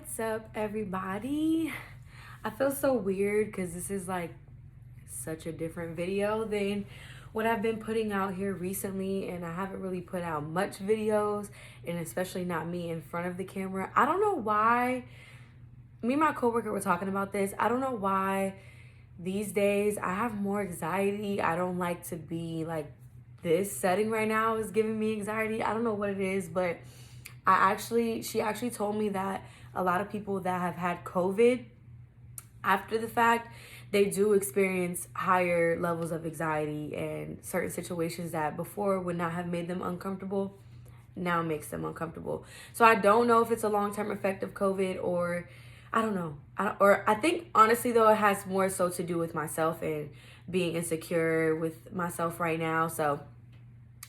What's up, everybody? I feel so weird because this is like such a different video than what I've been putting out here recently, and I haven't really put out much videos, and especially not me in front of the camera. I don't know why. Me and my coworker were talking about this. I don't know why these days I have more anxiety. I don't like to be like this setting right now is giving me anxiety. I don't know what it is, but she actually told me that a lot of people that have had COVID after the fact, they do experience higher levels of anxiety, and certain situations that before would not have made them uncomfortable now makes them uncomfortable. So I don't know if it's a long-term effect of COVID, or I don't know. I think honestly though, it has more so to do with myself and being insecure with myself right now. So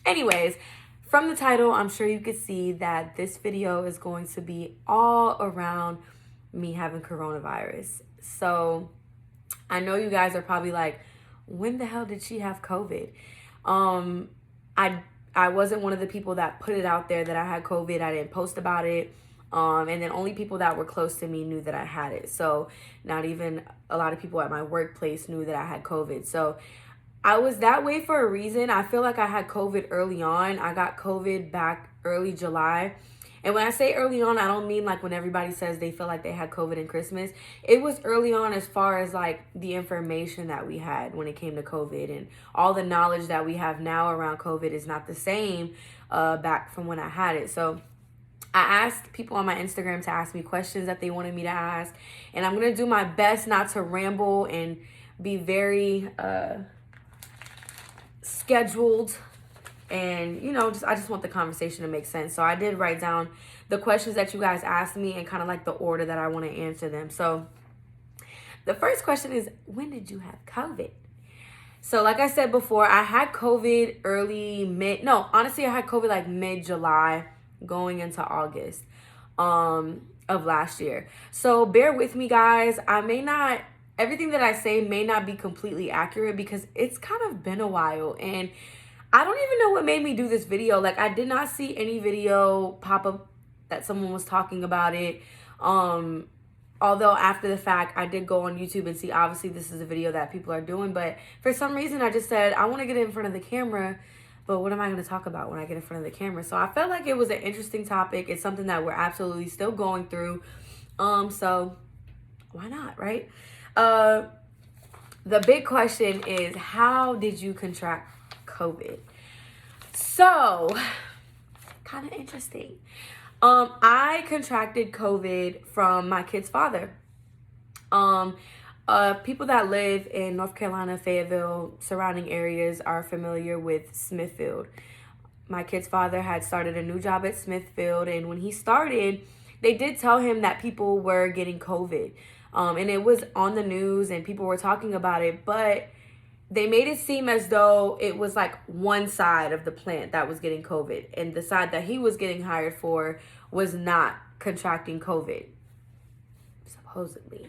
anyways, from the title, I'm sure you could see that this video is going to be all around me having coronavirus. So I know you guys are probably like, when the hell did she have COVID? I wasn't one of the people that put it out there that I had COVID. I didn't post about it. And then only people that were close to me knew that I had it. So not even a lot of people at my workplace knew that I had COVID. So I was that way for a reason. I feel like I had COVID early on. I got COVID back early July. And when I say early on, I don't mean like when everybody says they feel like they had COVID in Christmas. It was early on as far as like the information that we had when it came to COVID, and all the knowledge that we have now around COVID is not the same back from when I had it. So I asked people on my Instagram to ask me questions that they wanted me to ask. And I'm going to do my best not to ramble and be very scheduled, and I just want the conversation to make sense. So I did write down the questions that you guys asked me and kind of like the order that I want to answer them. So the first question is, when did you have COVID? So like I said before, I had COVID I had COVID like mid-July going into August of last year. So bear with me, guys. Everything that I say may not be completely accurate because it's kind of been a while, and I don't even know what made me do this video. Like, I did not see any video pop up that someone was talking about it. Although after the fact, I did go on YouTube and see, obviously this is a video that people are doing, but for some reason I just said, I want to get in front of the camera, but what am I going to talk about when I get in front of the camera? So I felt like it was an interesting topic. It's something that we're absolutely still going through. So why not, right? The big question is, how did you contract COVID? So, kind of interesting. I contracted COVID from my kid's father. People that live in North Carolina, Fayetteville, surrounding areas are familiar with Smithfield. My kid's father had started a new job at Smithfield, and when he started, they did tell him that people were getting COVID. And it was on the news and people were talking about it, but they made it seem as though it was like one side of the plant that was getting COVID, and the side that he was getting hired for was not contracting COVID, supposedly,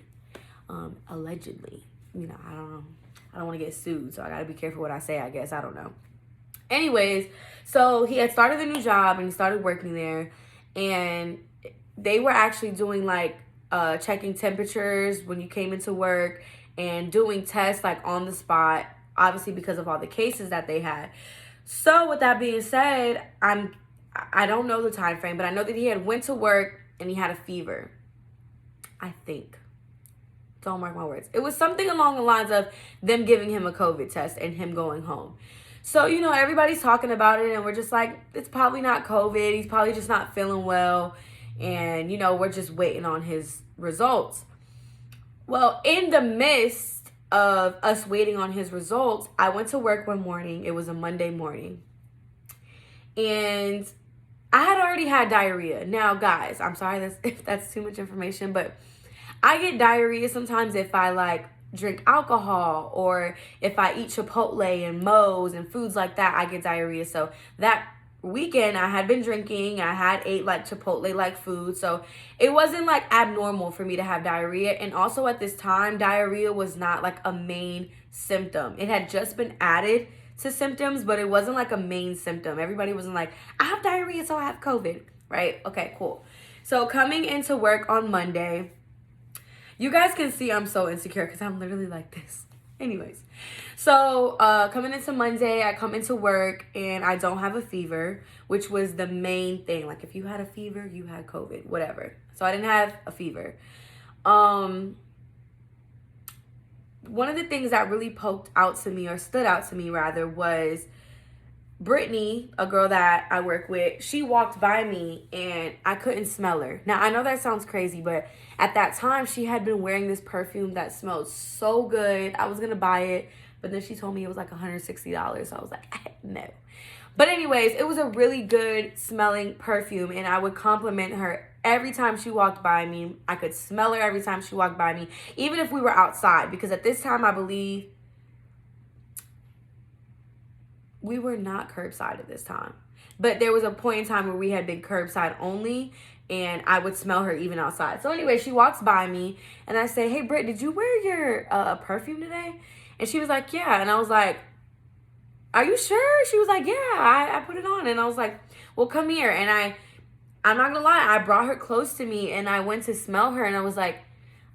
allegedly. I don't know. I don't want to get sued, so I got to be careful what I say, I guess. I don't know. Anyways, so he had started a new job and he started working there, and they were actually doing like checking temperatures when you came into work and doing tests like on the spot, obviously because of all the cases that they had. So with that being said, I don't know the time frame, but I know that he had went to work and he had a fever. I think. Don't mark my words. It was something along the lines of them giving him a COVID test and him going home. So, everybody's talking about it, and we're just like, it's probably not COVID. He's probably just not feeling well. And, we're just waiting on his results. Well, in the midst of us waiting on his results, I went to work one morning. It was a Monday morning. And I had already had diarrhea. Now, guys, I'm sorry if that's too much information, but I get diarrhea sometimes if I like drink alcohol, or if I eat Chipotle and Moe's and foods like that, I get diarrhea. So that weekend I had been drinking, I had ate like Chipotle like food, so it wasn't like abnormal for me to have diarrhea. And also at this time, diarrhea was not like a main symptom. It had just been added to symptoms, but it wasn't like a main symptom. Everybody wasn't like, I have diarrhea, so I have COVID, right? Okay, cool. So coming into work on Monday, you guys can see I'm so insecure because I'm literally like this. Anyways, so coming into Monday, I come into work and I don't have a fever, which was the main thing. Like if you had a fever, you had COVID, whatever. So I didn't have a fever. One of the things that really poked out to me, or stood out to me rather, was Brittany, a girl that I work with. She walked by me and I couldn't smell her. Now, I know that sounds crazy, but at that time, she had been wearing this perfume that smelled so good. I was going to buy it, but then she told me it was like $160. So I was like, no. But anyways, it was a really good smelling perfume, and I would compliment her every time she walked by me. I could smell her every time she walked by me, even if we were outside, because at this time, I believe we were not curbside at this time. But there was a point in time where we had been curbside only, and I would smell her even outside. So anyway, she walks by me, and I say, hey, Britt, did you wear your perfume today? And she was like, yeah. And I was like, are you sure? She was like, yeah, I put it on. And I was like, well, come here. And I'm not gonna lie, I brought her close to me, and I went to smell her, and I was like,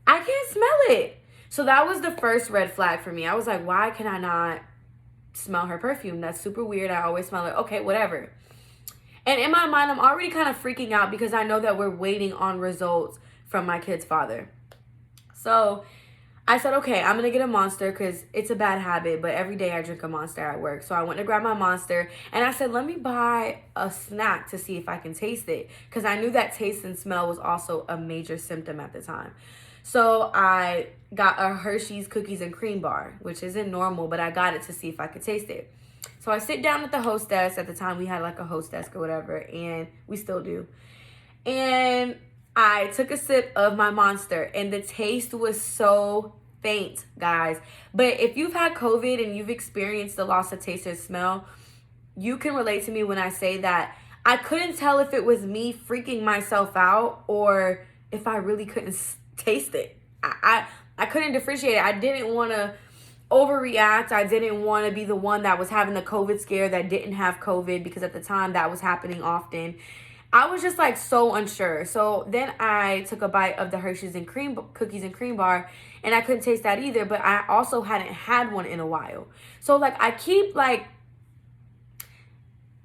I can't smell it. So that was the first red flag for me. I was like, why can I not smell her perfume? That's super weird. I always smell it. Okay, whatever. And in my mind, I'm already kind of freaking out because I know that we're waiting on results from my kid's father. So I said, okay, I'm going to get a Monster because it's a bad habit, but every day I drink a Monster at work. So I went to grab my Monster, and I said, let me buy a snack to see if I can taste it, because I knew that taste and smell was also a major symptom at the time. So I got a Hershey's cookies and cream bar, which isn't normal, but I got it to see if I could taste it. So I sit down with the hostess. At the time, we had like a host desk or whatever, and we still do. And I took a sip of my Monster, and the taste was so faint, guys. But if you've had COVID and you've experienced the loss of taste or smell, you can relate to me when I say that I couldn't tell if it was me freaking myself out or if I really couldn't taste it. I couldn't differentiate it. I didn't want to overreact. I didn't want to be the one that was having the COVID scare that didn't have COVID, because at the time that was happening often. I was just like so unsure. So then I took a bite of the Hershey's and cookies and cream bar, and I couldn't taste that either, but I also hadn't had one in a while. So like I keep like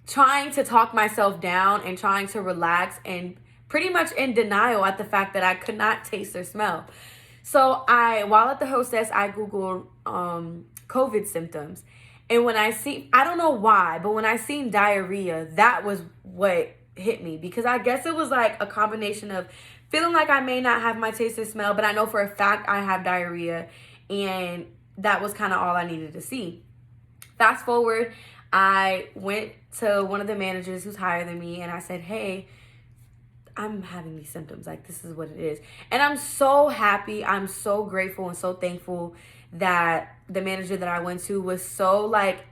trying to talk myself down and trying to relax, and pretty much in denial at the fact that I could not taste or smell. So while at the hostess, I Googled COVID symptoms. And when I don't know why, but when I seen diarrhea, that was what hit me, because I guess it was like a combination of feeling like I may not have my taste or smell, but I know for a fact I have diarrhea, and that was kind of all I needed to see. Fast forward, I went to one of the managers who's higher than me, and I said, hey, I'm having these symptoms. Like, this is what it is. And I'm so happy. I'm so grateful and so thankful that the manager that I went to was so like,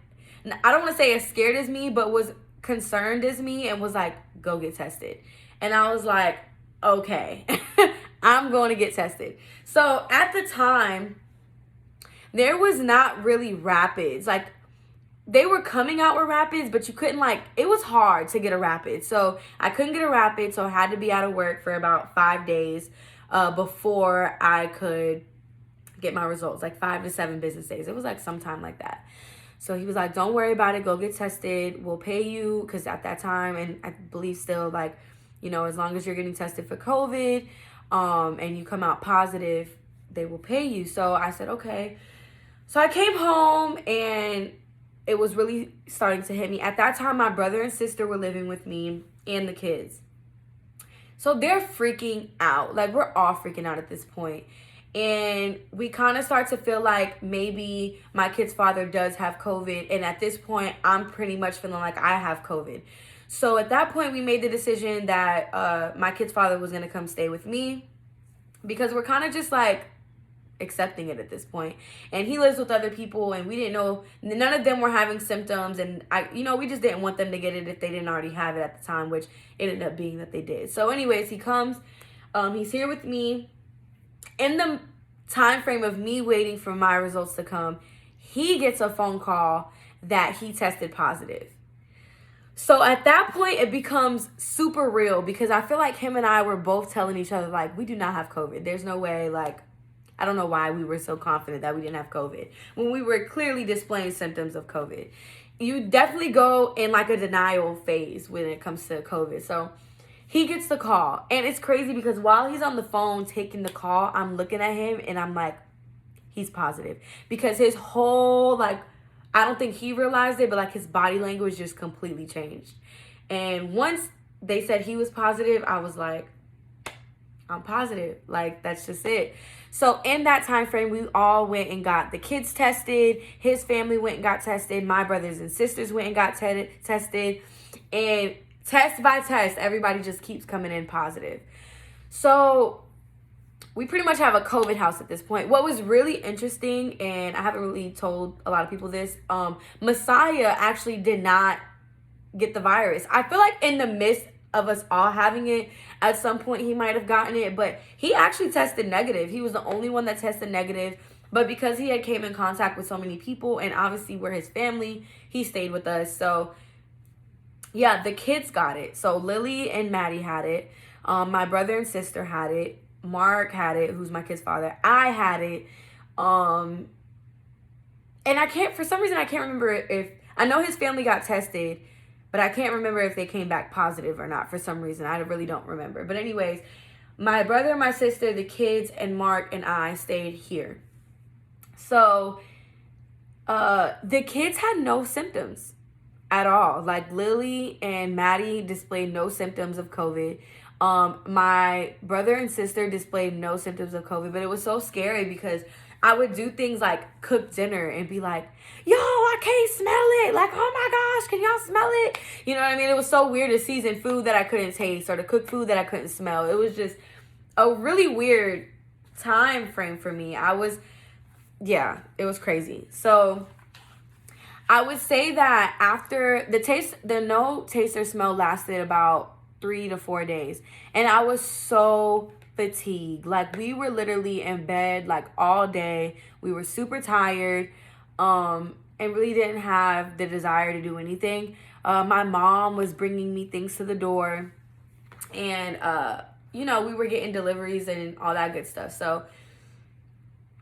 I don't want to say as scared as me, but was concerned as me and was like, go get tested. And I was like, okay, I'm going to get tested. So at the time, there was not really rapids. Like, they were coming out with rapids, but you couldn't it was hard to get a rapid. So I couldn't get a rapid, so I had to be out of work for about 5 days before I could get my results, like 5 to 7 business days. It was like sometime like that. So he was like, don't worry about it. Go get tested. We'll pay you, because at that time, and I believe still, like, you know, as long as you're getting tested for COVID and you come out positive, they will pay you. So I said, okay. So I came home, and it was really starting to hit me. At that time, my brother and sister were living with me and the kids. So they're freaking out. Like, we're all freaking out at this point. And we kind of start to feel like maybe my kid's father does have COVID. And at this point, I'm pretty much feeling like I have COVID. So at that point, we made the decision that my kid's father was going to come stay with me, because we're kind of just like accepting it at this point. And he lives with other people, and we didn't know, none of them were having symptoms. And we just didn't want them to get it if they didn't already have it at the time, which it ended up being that they did. So anyways, he comes, he's here with me. In the time frame of me waiting for my results to come, he gets a phone call that he tested positive. So at that point, it becomes super real because I feel like him and I were both telling each other, like, we do not have COVID. There's no way, like, I don't know why we were so confident that we didn't have COVID when we were clearly displaying symptoms of COVID. You definitely go in like a denial phase when it comes to COVID. So he gets the call. And it's crazy because while he's on the phone taking the call, I'm looking at him and I'm like, he's positive. Because his whole, like, I don't think he realized it, but like his body language just completely changed. And once they said he was positive, I was like, I'm positive. Like, that's just it. So in that time frame, we all went and got the kids tested. His family went and got tested. My brothers and sisters went and got tested. And test by test, everybody just keeps coming in positive. So we pretty much have a COVID house at this point. What was really interesting, and I haven't really told a lot of people this, Messiah actually did not get the virus. I feel like in the midst of us all having it, at some point he might have gotten it, but he actually tested negative. He was the only one that tested negative, but because he had came in contact with so many people and obviously we're his family, he stayed with us. So yeah, the kids got it. So Lily and Maddie had it. My brother and sister had it. Mark had it, who's my kid's father. I had it. And I can't, for some reason, I can't remember if, I know his family got tested, but I can't remember if they came back positive or not for some reason. I really don't remember. But anyways, my brother, my sister, the kids, and Mark and I stayed here. So the kids had no symptoms at all. Like Lily and Maddie displayed no symptoms of COVID. My brother and sister displayed no symptoms of COVID, but it was so scary because I would do things like cook dinner and be like, yo, I can't smell it. Like, oh my gosh, can y'all smell it? You know what I mean? It was so weird to season food that I couldn't taste or to cook food that I couldn't smell. It was just a really weird time frame for me. It was crazy. So I would say that after the no taste or smell lasted about 3 to 4 days. And I was so fatigued. Like, we were literally in bed like all day. We were super tired and really didn't have the desire to do anything. My mom was bringing me things to the door. And, we were getting deliveries and all that good stuff. So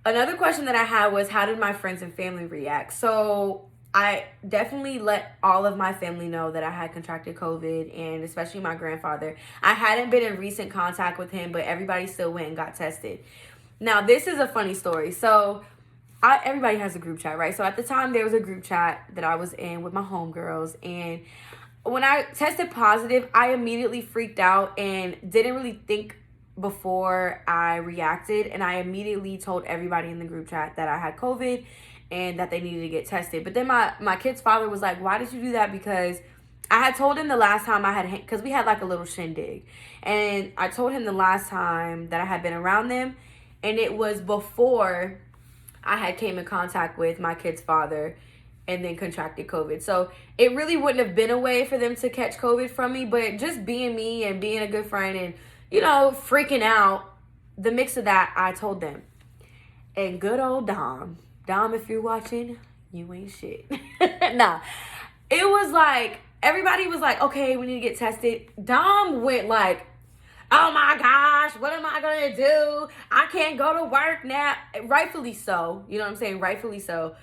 another question that I had was, how did my friends and family react? So I definitely let all of my family know that I had contracted COVID, and especially my grandfather. I hadn't been in recent contact with him, but everybody still went and got tested. Now, this is a funny story. So everybody has a group chat, right? So at the time, there was a group chat that I was in with my homegirls, and when I tested positive, I immediately freaked out and didn't really think before I reacted, and I immediately told everybody in the group chat that I had COVID and that they needed to get tested. But then my kid's father was like, why did you do that? Because I had told him the last time because we had like a little shindig. And I told him the last time that I had been around them. And it was before I had came in contact with my kid's father and then contracted COVID. So it really wouldn't have been a way for them to catch COVID from me. But just being me and being a good friend and, freaking out, the mix of that, I told them. And good old Dom, if you're watching, you ain't shit. Nah, it was like, everybody was like, okay, we need to get tested. Dom went like, oh my gosh, what am I going to do? I can't go to work now. Rightfully so. You know what I'm saying? Rightfully so.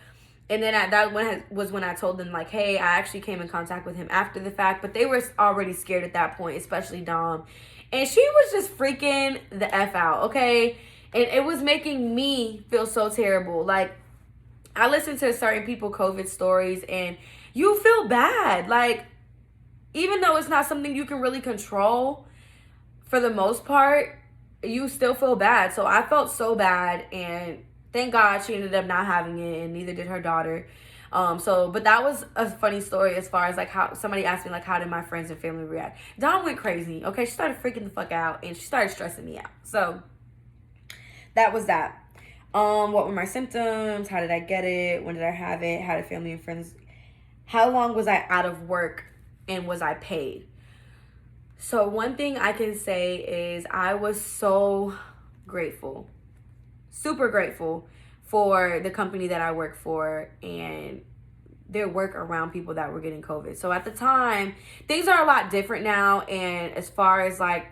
And then that was when I told them, like, hey, I actually came in contact with him after the fact. But they were already scared at that point, especially Dom. And she was just freaking the F out, okay? And it was making me feel so terrible. Like, I listen to certain people COVID stories and you feel bad. Like, even though it's not something you can really control for the most part, you still feel bad. So I felt so bad, and thank God she ended up not having it, and neither did her daughter. But that was a funny story as far as like how somebody asked me like, how did my friends and family react? Dawn went crazy. Okay, she started freaking the fuck out and she started stressing me out. So that was that. What were my symptoms? How did I get it? When did I have it? How did family and friends? How long was I out of work and was I paid? So one thing I can say is I was so grateful, super grateful for the company that I work for and their work around people that were getting COVID. So at the time, things are a lot different now. And as far as like,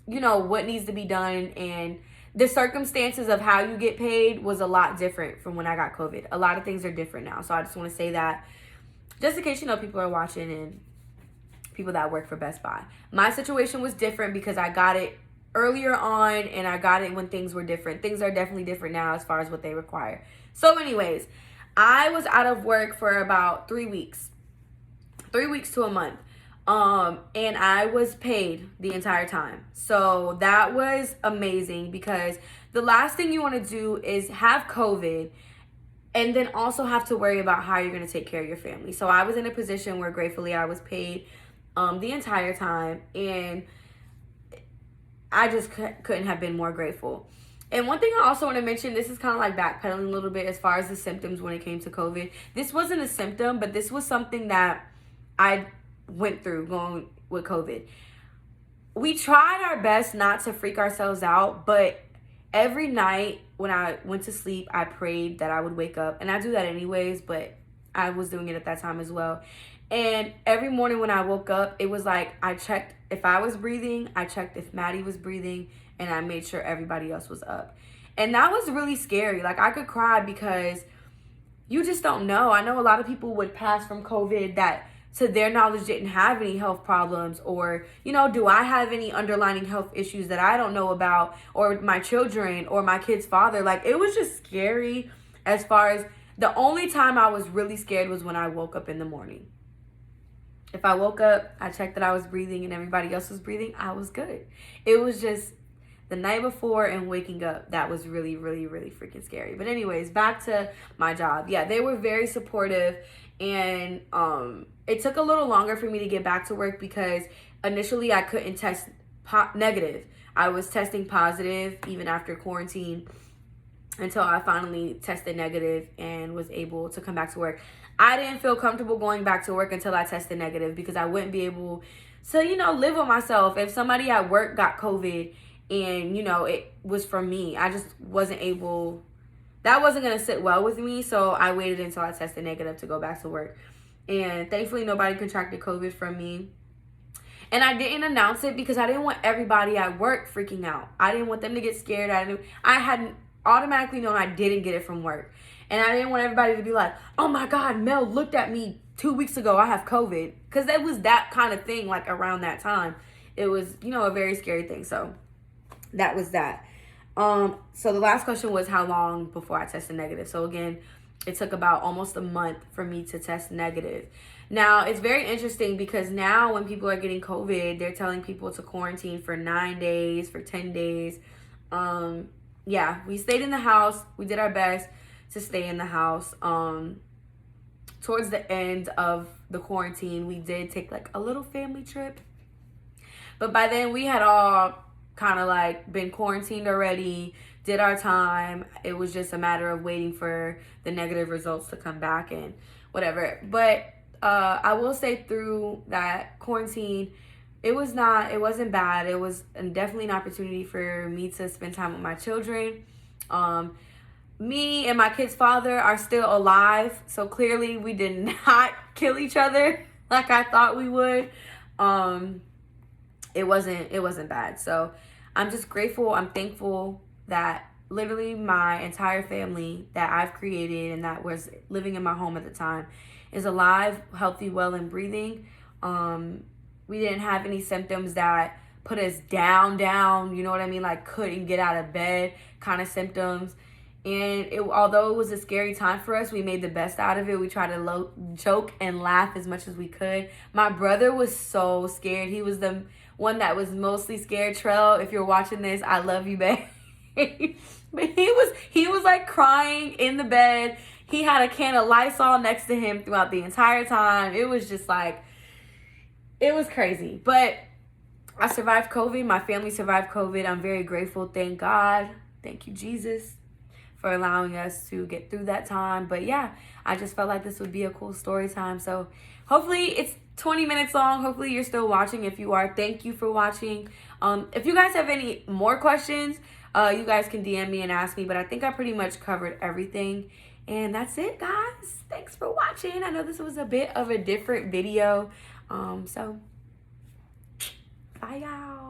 you know, what needs to be done and the circumstances of how you get paid was a lot different from when I got COVID. A lot of things are different now. So I just want to say that just in case, you know, people are watching and people that work for Best Buy. My situation was different because I got it earlier on and I got it when things were different. Things are definitely different now as far as what they require. So anyways, I was out of work for about 3 weeks. 3 weeks to a month. And I was paid the entire time. So that was amazing because the last thing you want to do is have COVID and then also have to worry about how you're going to take care of your family. So I was in a position where gratefully I was paid the entire time, and I just couldn't have been more grateful. And one thing I also want to mention, this is kind of like backpedaling a little bit as far as the symptoms when it came to COVID. This wasn't a symptom, but this was something that I went through going with COVID. We tried our best not to freak ourselves out, but every night when I went to sleep, I prayed that I would wake up. And I do that anyways, but I was doing it at that time as well. And every morning when I woke up, it was like I checked if I was breathing, I checked if Maddie was breathing, and I made sure everybody else was up. And that was really scary. Like, I could cry because you just don't know. I know a lot of people would pass from COVID that to their knowledge didn't have any health problems, or, you know, do I have any underlying health issues that I don't know about, or my children or my kid's father. Like, it was just scary. As far as the only time I was really scared was when I woke up in the morning. If I woke up, I checked that I was breathing and everybody else was breathing, I was good. It was just the night before and waking up that was really, really, really freaking scary. But anyways, back to my job. Yeah, they were very supportive, and it took a little longer for me to get back to work because initially I couldn't test negative. I was testing positive even after quarantine until I finally tested negative and was able to come back to work. I didn't feel comfortable going back to work until I tested negative because I wouldn't be able to, you know, live with myself. If somebody at work got COVID and, you know, it was from me, I just wasn't able, that wasn't going to sit well with me. So I waited until I tested negative to go back to work. And thankfully, nobody contracted COVID from me. And I didn't announce it because I didn't want everybody at work freaking out. I didn't want them to get scared. I hadn't automatically known I didn't get it from work. And I didn't want everybody to be like, oh my God, Mel looked at me 2 weeks ago, I have COVID. Because it was that kind of thing, like around that time. It was, you know, a very scary thing. So that was that. So the last question was how long before I tested negative. So again, it took about almost a month for me to test negative. Now, it's very interesting because now when people are getting COVID, they're telling people to quarantine for 9 days, for 10 days. Yeah, we stayed in the house. We did our best to stay in the house. Towards the end of the quarantine, we did take like a little family trip. But by then we had all kind of like been quarantined already, did our time. It was just a matter of waiting for the negative results to come back and whatever. But I will say through that quarantine, it wasn't bad. It was definitely an opportunity for me to spend time with my children. Me and my kid's father are still alive, so clearly we did not kill each other like I thought we would. It wasn't bad. So I'm just grateful. I'm thankful that literally my entire family that I've created and that was living in my home at the time is alive, healthy, well, and breathing. We didn't have any symptoms that put us down, you know what I mean? Like couldn't get out of bed kind of symptoms. And although it was a scary time for us, we made the best out of it. We tried to joke and laugh as much as we could. My brother was so scared. He was the one that was mostly scared. Trell, if you're watching this, I love you, babe. But he was like crying in the bed. He had a can of Lysol next to him throughout the entire time. It was just like, it was crazy. But I survived COVID. My family survived COVID. I'm very grateful. Thank God. Thank you, Jesus, for allowing us to get through that time. But yeah, I just felt like this would be a cool story time. So hopefully it's 20 minutes long. Hopefully you're still watching. If you are, thank you for watching. If you guys have any more questions, you guys can DM me and ask me. But I think I pretty much covered everything. And that's it, guys. Thanks for watching. I know this was a bit of a different video. So, bye, y'all.